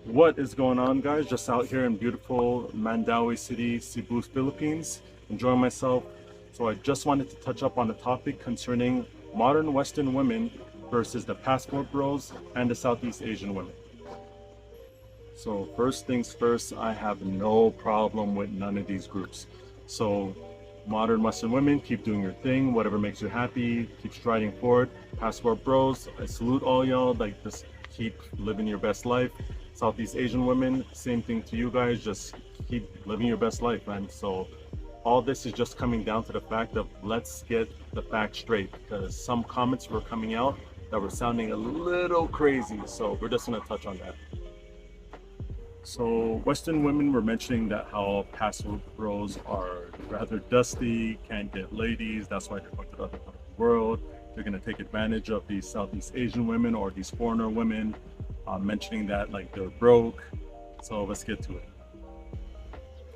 What is going on, guys? Just out here in beautiful Mandaue City, Cebu, Philippines, enjoying myself. So I just wanted to touch up on the topic concerning modern Western women versus the passport bros and the Southeast Asian women. So first things first, I have no problem with none of these groups. So modern Western women, keep doing your thing, whatever makes you happy, keep striding forward. Passport bros, I salute all y'all, like just keep living your best life. Southeast Asian women, same thing to you guys, just keep living your best life, man. So all this is just coming down to the fact of let's get the facts straight, because some comments were coming out that were sounding a little crazy. So we're just gonna touch on that. So Western women were mentioning that how passport bros are rather dusty, can't get ladies, that's why they're going to the other part of the world. They're going to take advantage of these Southeast Asian women or these foreigner women, mentioning that like they're broke. So let's get to it.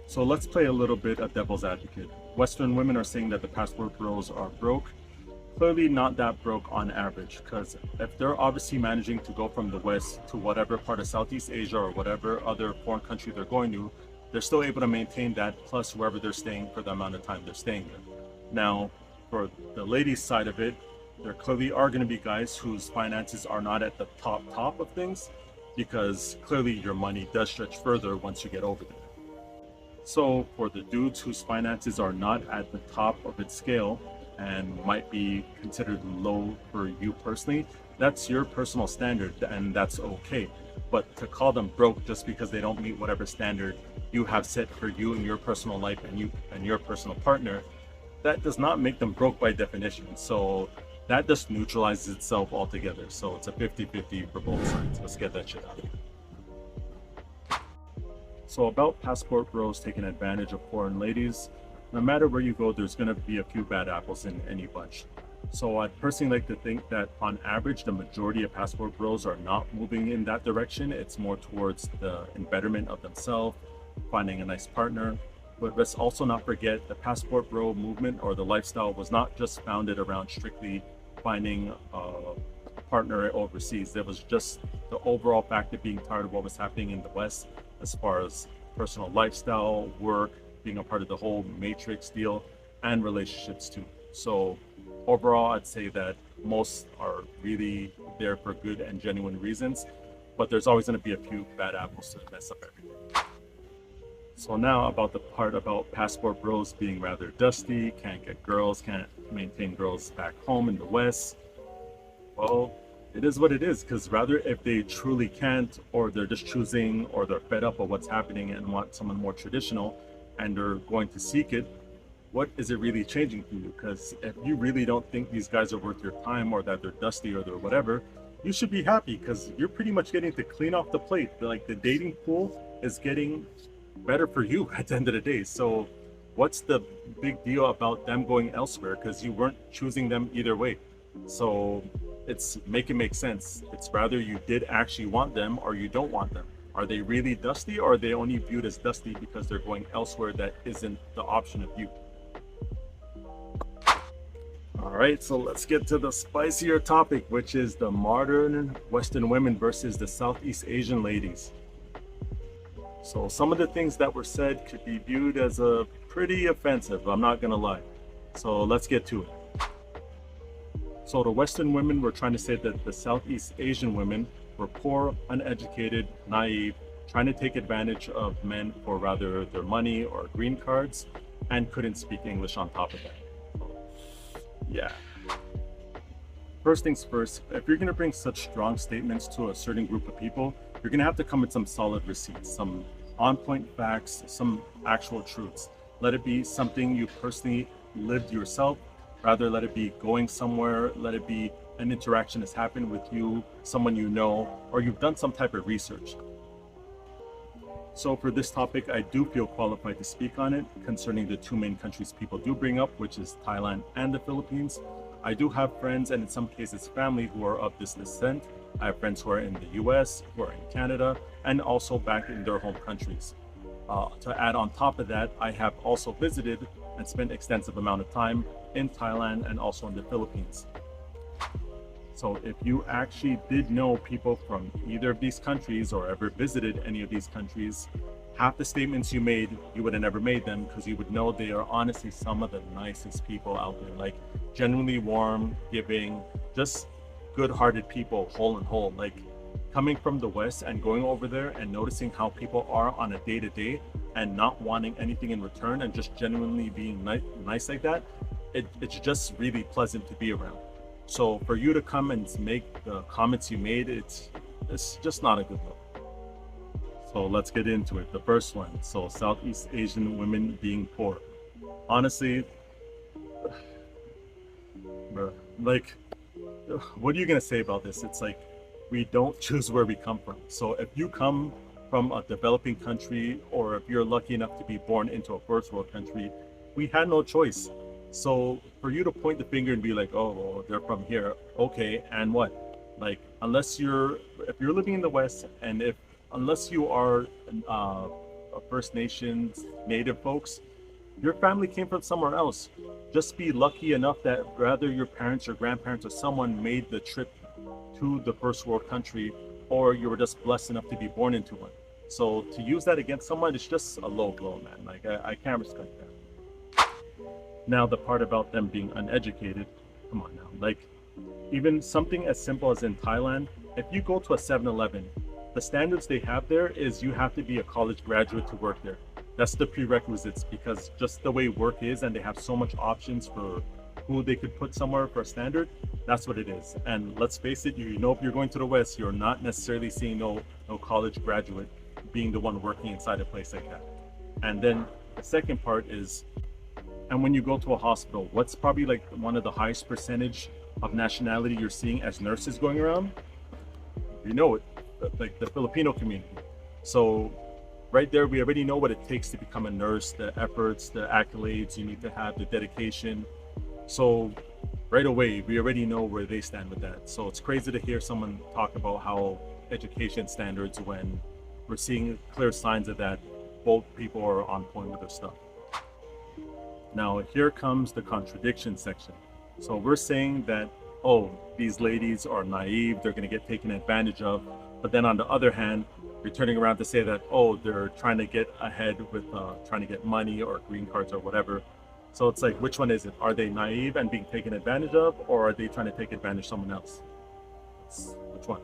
So let's play a little bit of devil's advocate. Western women are saying that the passport bros are broke. Clearly not that broke on average, because if they're obviously managing to go from the west to whatever part of Southeast Asia or whatever other foreign country they're going to, they're still able to maintain that plus wherever they're staying for the amount of time they're staying there. Now, for the ladies' side of it, there clearly are going to be guys whose finances are not at the top of things, because clearly your money does stretch further once you get over there. So for the dudes whose finances are not at the top of its scale and might be considered low for you personally, that's your personal standard and that's okay. But to call them broke just because they don't meet whatever standard you have set for you in your personal life and you and your personal partner, that does not make them broke by definition. So that just neutralizes itself altogether. So it's a 50-50 for both sides. Let's get that shit out of here. So about passport bros taking advantage of foreign ladies, no matter where you go, there's going to be a few bad apples in any bunch. So I'd personally like to think that on average, the majority of passport bros are not moving in that direction. It's more towards the betterment of themselves, finding a nice partner. But let's also not forget the passport bro movement or the lifestyle was not just founded around strictly finding a partner overseas. There was just the overall fact of being tired of what was happening in the West as far as personal lifestyle, work, being a part of the whole matrix deal, and relationships too. So overall, I'd say that most are really there for good and genuine reasons, but there's always going to be a few bad apples to mess up everything. So now about the part about passport bros being rather dusty, can't get girls, can't maintain girls back home in the West. Well, it is what it is, because rather if they truly can't, or they're just choosing, or they're fed up of what's happening and want someone more traditional, and they're going to seek it, what is it really changing for you? Because if you really don't think these guys are worth your time, or that they're dusty, or they're whatever, you should be happy, because you're pretty much getting to clean off the plate. Like the dating pool is getting better for you at the end of the day. So what's the big deal about them going elsewhere? Because you weren't choosing them either way. So it's make it make sense. It's rather you did actually want them or you don't want them. Are they really dusty, or are they only viewed as dusty because they're going elsewhere that isn't the option of you? All right, so let's get to the spicier topic, which is the modern Western women versus the Southeast Asian ladies. So some of the things that were said could be viewed as a pretty offensive, I'm not gonna lie. So let's get to it. So the Western women were trying to say that the Southeast Asian women were poor, uneducated, naive, trying to take advantage of men for rather their money or green cards, and couldn't speak English on top of that. Yeah. First things first, if you're going to bring such strong statements to a certain group of people, you're going to have to come with some solid receipts, some on-point facts, some actual truths. Let it be something you personally lived yourself. Rather, let it be going somewhere, let it be an interaction that's happened with you, someone you know, or you've done some type of research. So for this topic, I do feel qualified to speak on it concerning the two main countries people do bring up, which is Thailand and the Philippines. I do have friends, and in some cases family, who are of this descent. I have friends who are in the US, who are in Canada, and also back in their home countries. To add on top of that, I have also visited and spent extensive amount of time in Thailand and also in the Philippines. So if you actually did know people from either of these countries or ever visited any of these countries, half the statements you made, you would have never made them because you would know they are honestly some of the nicest people out there. Like genuinely warm, giving, just good-hearted people, whole and whole. Like coming from the West and going over there and noticing how people are on a day-to-day and not wanting anything in return and just genuinely being nice like that, it's just really pleasant to be around. So for you to come and make the comments you made, it's just not a good look. So let's get into it. The first one. So Southeast Asian women being poor. Honestly, bro, like, what are you gonna say about this? It's like we don't choose where we come from. So if you come from a developing country, or if you're lucky enough to be born into a first world country, we had no choice. So for you to point the finger and be like, oh, well, they're from here, okay, and what? Like, if you're living in the West, and unless you are a First Nations native folks, your family came from somewhere else. Just be lucky enough that rather your parents or grandparents or someone made the trip to the first world country, or you were just blessed enough to be born into one. So to use that against someone, it's just a low blow, man. Like I can't respect that. Now the part about them being uneducated, come on now. Like even something as simple as in Thailand, if you go to a 7-Eleven, the standards they have there is you have to be a college graduate to work there. That's the prerequisites, because just the way work is, and they have so much options for who they could put somewhere for a standard, that's what it is. And let's face it, you know, if you're going to the West, you're not necessarily seeing no college graduate being the one working inside a place like that. And then the second part is, and when you go to a hospital, what's probably like one of the highest percentage of nationality you're seeing as nurses going around? You know it, like the Filipino community. So right there, we already know what it takes to become a nurse, the efforts, the accolades you need to have, the dedication. So right away, we already know where they stand with that. So it's crazy to hear someone talk about how education standards when we're seeing clear signs of that both people are on point with their stuff. Now here comes the contradiction section. So we're saying that, oh, these ladies are naive, they're going to get taken advantage of. But then on the other hand, you're turning around to say that, oh, they're trying to get ahead with trying to get money or green cards or whatever. So it's like, which one is it? Are they naive and being taken advantage of, or are they trying to take advantage of someone else? Which one?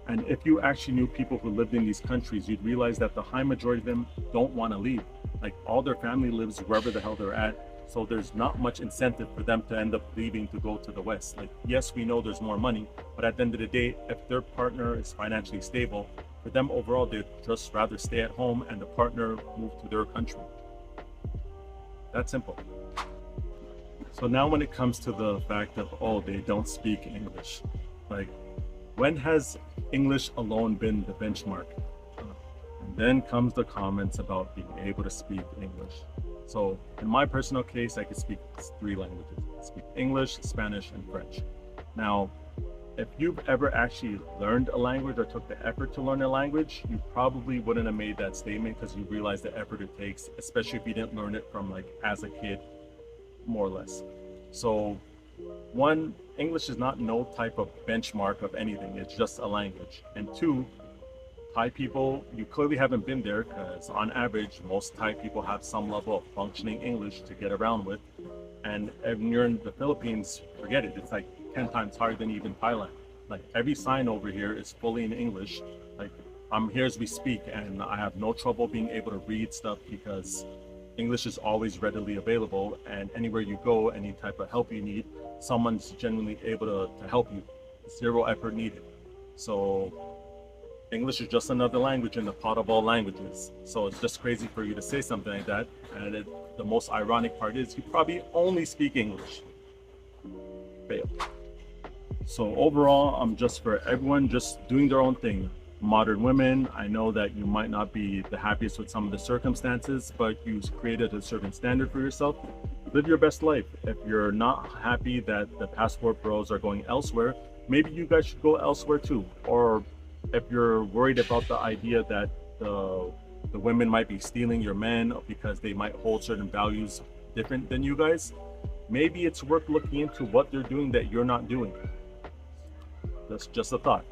And if you actually knew people who lived in these countries, you'd realize that the high majority of them don't want to leave. Like all their family lives wherever the hell they're at. So there's not much incentive for them to end up leaving to go to the West. Like, yes, we know there's more money, but at the end of the day, if their partner is financially stable, for them overall, they'd just rather stay at home and the partner move to their country. That simple. So now when it comes to the fact of, oh, they don't speak English, like when has English alone been the benchmark? And then comes the comments about being able to speak English. So in my personal case, I could speak 3 languages. I speak English, Spanish, and French. Now, if you've ever actually learned a language or took the effort to learn a language, you probably wouldn't have made that statement because you realize the effort it takes, especially if you didn't learn it from like as a kid, more or less. So one, English is not no type of benchmark of anything. It's just a language. And 2, Thai people, you clearly haven't been there because on average, most Thai people have some level of functioning English to get around with. And when you're in the Philippines, forget it. It's like 10 times harder than even Thailand. Like every sign over here is fully in English. Like I'm here as we speak and I have no trouble being able to read stuff because English is always readily available, and anywhere you go, any type of help you need, someone's genuinely able to help you. 0 effort needed. So English is just another language in the pot of all languages. So it's just crazy for you to say something like that. And the most ironic part is you probably only speak English. Fail. So overall, I'm just for everyone just doing their own thing. Modern women, I know that you might not be the happiest with some of the circumstances, but you've created a certain standard for yourself. Live your best life. If you're not happy that the passport bros are going elsewhere, maybe you guys should go elsewhere too. Or if you're worried about the idea that the women might be stealing your men because they might hold certain values different than you guys, maybe it's worth looking into what they're doing that you're not doing. That's just a thought.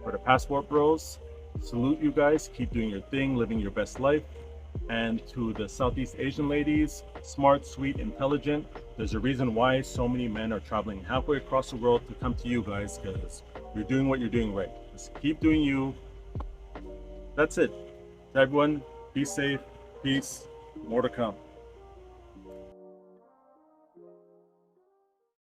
For the Passport Bros, salute you guys. Keep doing your thing, living your best life. And to the Southeast Asian ladies, smart, sweet, intelligent, there's a reason why so many men are traveling halfway across the world to come to you guys, because you're doing what you're doing right. Just keep doing you. That's it. To everyone, be safe, peace, more to come.